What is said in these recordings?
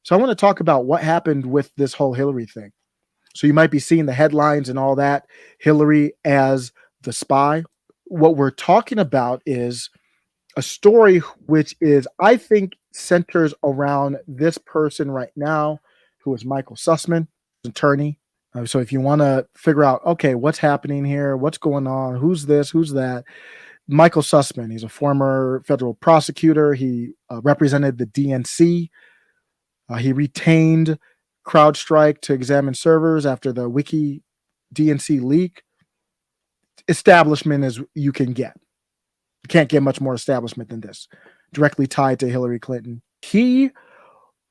So I want to talk about what happened with this whole Hillary thing. So you might be seeing the headlines and all that, Hillary as the spy. What we're talking about is a story which is, I think, centers around this person right now, who is Michael Sussmann, attorney. So if you want to figure out, okay, what's happening here, what's going on, who's this, who's that, Michael Sussmann, he's a former federal prosecutor. He represented the DNC. He retained CrowdStrike to examine servers after the Wiki DNC leak. Establishment as you can get. You can't get much more establishment than this. Directly tied to Hillary Clinton. He,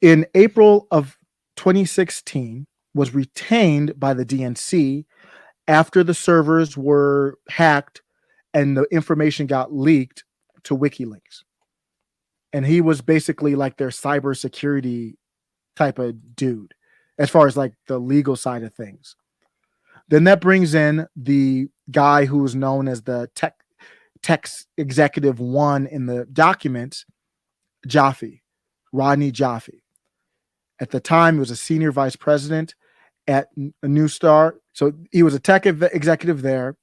in April of 2016, was retained by the DNC after the servers were hacked and the information got leaked to WikiLeaks. And he was basically like their cybersecurity type of dude, as far as like the legal side of things. Then that brings in the guy who is known as the tech executive one in the documents, Rodney Jaffe. At the time, he was a senior vice president at a New Star. So he was a tech executive there.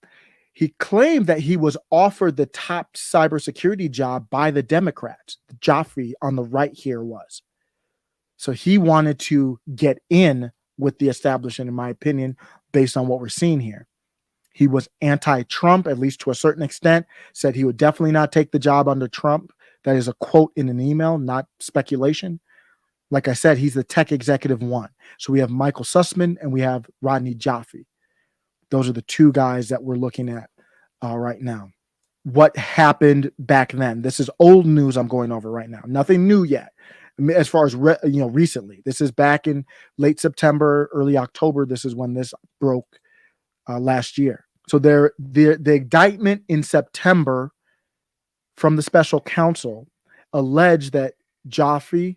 He claimed that he was offered the top cybersecurity job by the Democrats. Jaffe on the right here was. So he wanted to get in with the establishment, in my opinion, based on what we're seeing here. He was anti-Trump, at least to a certain extent, said he would definitely not take the job under Trump. That is a quote in an email, not speculation. Like I said, he's the tech executive one. So we have Michael Sussmann and we have Rodney Jaffe. Those are the two guys that we're looking at right now. What happened back then? This is old news I'm going over right now. Nothing new yet. As far as recently, this is back in late September, early October. This is when this broke last year. So the indictment in September from the special counsel alleged that Jaffe,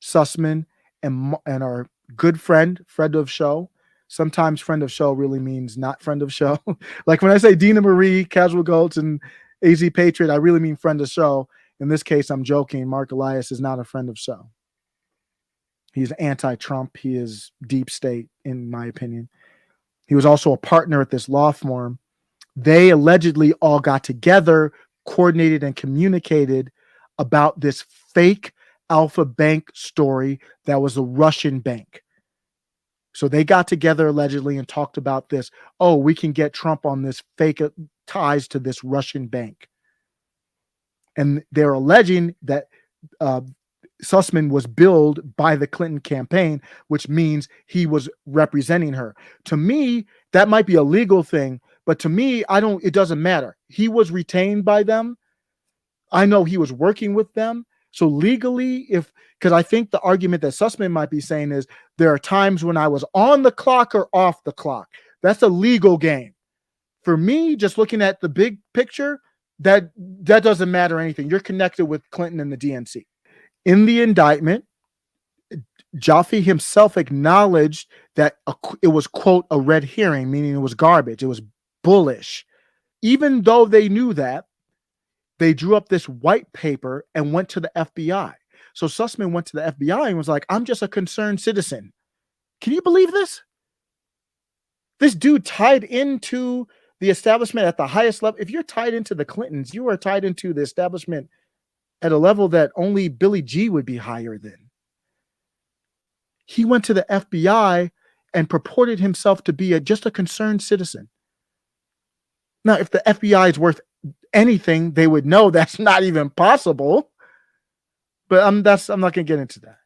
Sussmann, and our good friend of show. Sometimes friend of show really means not friend of show. Like when I say Dina Marie, Casual Goats, and AZ Patriot, I really mean friend of show. In this case, I'm joking. Mark Elias is not a friend of show. He's anti-Trump. He is deep state, in my opinion. He was also a partner at this law firm. They allegedly all got together, coordinated, and communicated about this fake Alpha Bank story that was a Russian bank. So they got together allegedly and talked about this. Oh, we can get Trump on this fake ties to this Russian bank. And they're alleging that Sussmann was billed by the Clinton campaign, which means he was representing her. To me, that might be a legal thing, but to me, it doesn't matter. He was retained by them. I know he was working with them. So legally, because I think the argument that Sussmann might be saying is there are times when I was on the clock or off the clock. That's a legal game. For me, just looking at the big picture, that doesn't matter anything. You're connected with Clinton and the DNC. In the indictment, Jaffe himself acknowledged that it was, quote, a red herring, meaning it was garbage. It was bullish. Even though they knew that, they drew up this white paper and went to the FBI. So Sussmann went to the FBI and was like, I'm just a concerned citizen. Can you believe this? This dude tied into the establishment at the highest level. If you're tied into the Clintons, you are tied into the establishment at a level that only Billy G would be higher than. He went to the FBI and purported himself to be just a concerned citizen. Now, if the FBI is worth anything, they would know that's not even possible. But I'm not going to get into that.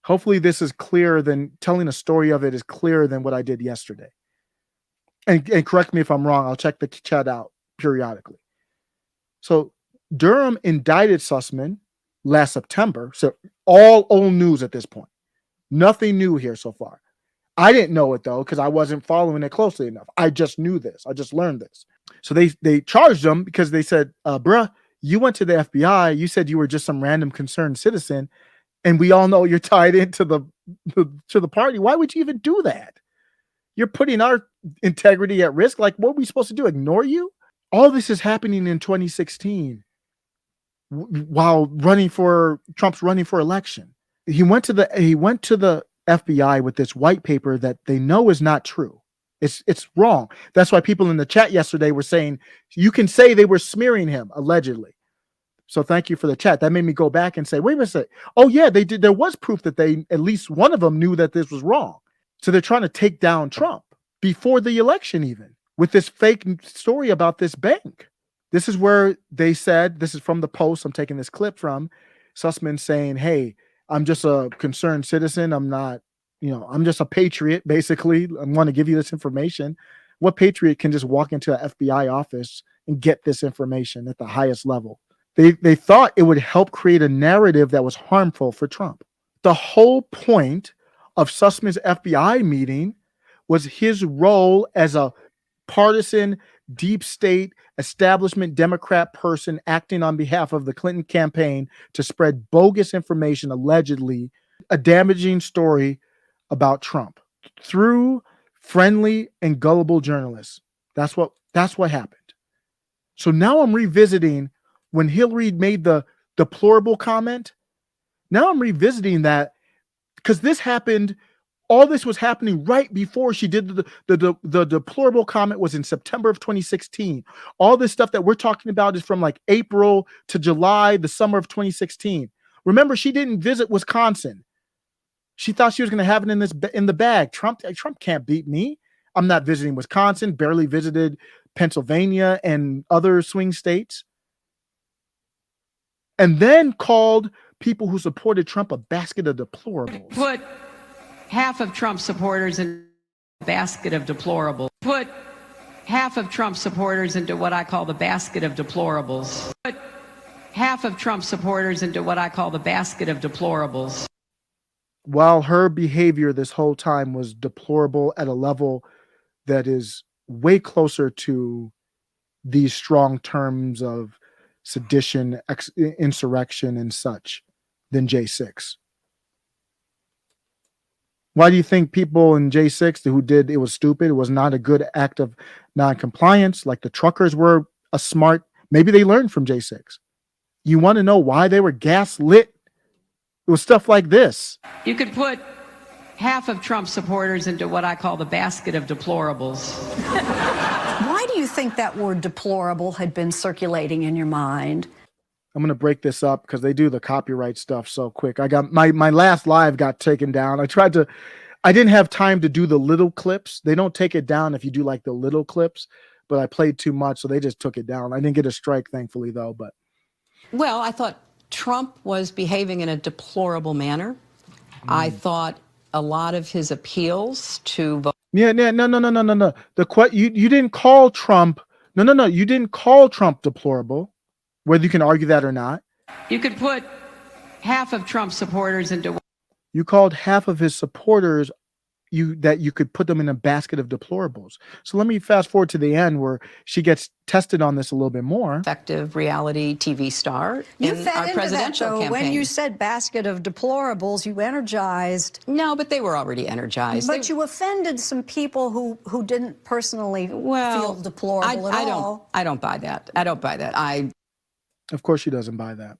Hopefully this is clearer than telling a story of it is clearer than what I did yesterday. And correct me if I'm wrong. I'll check the chat out periodically. So Durham indicted Sussmann last September. So all old news at this point. Nothing new here so far. I didn't know it, though, because I wasn't following it closely enough. I just knew this. I just learned this. So they charged him because they said, bruh, you went to the FBI. You said you were just some random concerned citizen. And we all know you're tied into the party. Why would you even do that? You're putting our integrity at risk. Like, what are we supposed to do? Ignore you? All this is happening in 2016 while Trump's running for election. he went to the FBI with this white paper that they know is not true. It's wrong. That's why people in the chat yesterday were saying you can say they were smearing him allegedly. So thank you for the chat. That made me go back and say, wait a minute. Oh yeah, they did. There was proof that they, at least one of them, knew that this was wrong. So they're trying to take down Trump before the election, even with this fake story about this bank. This is where they said, this is from the Post. I'm taking this clip from Sussmann saying, hey, I'm just a concerned citizen. I'm not, I'm just a patriot, basically. I want to give you this information. What patriot can just walk into an FBI office and get this information at the highest level? They thought it would help create a narrative that was harmful for Trump. The whole point of Sussmann's FBI meeting was his role as a partisan, deep state, establishment Democrat person acting on behalf of the Clinton campaign to spread bogus information, allegedly a damaging story about Trump through friendly and gullible journalists. That's what happened. So now I'm revisiting when Hillary made the deplorable comment. Now I'm revisiting that because this happened. All this was happening right before she did the deplorable comment. Was in September of 2016. All this stuff that we're talking about is from like April to July, the summer of 2016. Remember, she didn't visit Wisconsin. She thought she was going to have it in the bag. Trump can't beat me. I'm not visiting Wisconsin. Barely visited Pennsylvania and other swing states. And then called people who supported Trump a basket of deplorables. Put half of Trump supporters in a basket of deplorables. Put half of Trump supporters into what I call the basket of deplorables. Put half of Trump supporters into what I call the basket of deplorables. While her behavior this whole time was deplorable at a level that is way closer to these strong terms of sedition, insurrection, and such than J6. Why do you think people in J6 who did it was stupid? It was not a good act of non-compliance. Like the truckers were a smart, maybe they learned from J6. You want to know why they were gaslit? It was stuff like this. You could put half of Trump supporters into what I call the basket of deplorables. Why do you think that word deplorable had been circulating in your mind? I'm going to break this up because they do the copyright stuff so quick. I got my last live got taken down. I didn't have time to do the little clips. They don't take it down if you do like the little clips, but I played too much, so they just took it down. I didn't get a strike, thankfully, though. But well, I thought Trump was behaving in a deplorable manner. I thought a lot of his appeals to vote. No. You didn't call Trump. No. You didn't call Trump deplorable, whether you can argue that or not. You could put half of Trump supporters into. You called half of his supporters that you could put them in a basket of deplorables. So let me fast forward to the end where she gets tested on this a little bit more. Effective reality TV star you in our presidential campaign. When you said basket of deplorables, you energized. No, but they were already energized. But you offended some people who didn't personally feel deplorable at all. I don't buy that. Of course she doesn't buy that.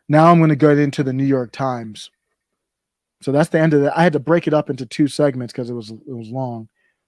Now I'm going to get into the New York Times. So that's the end of that. I had to break it up into two segments because it was long.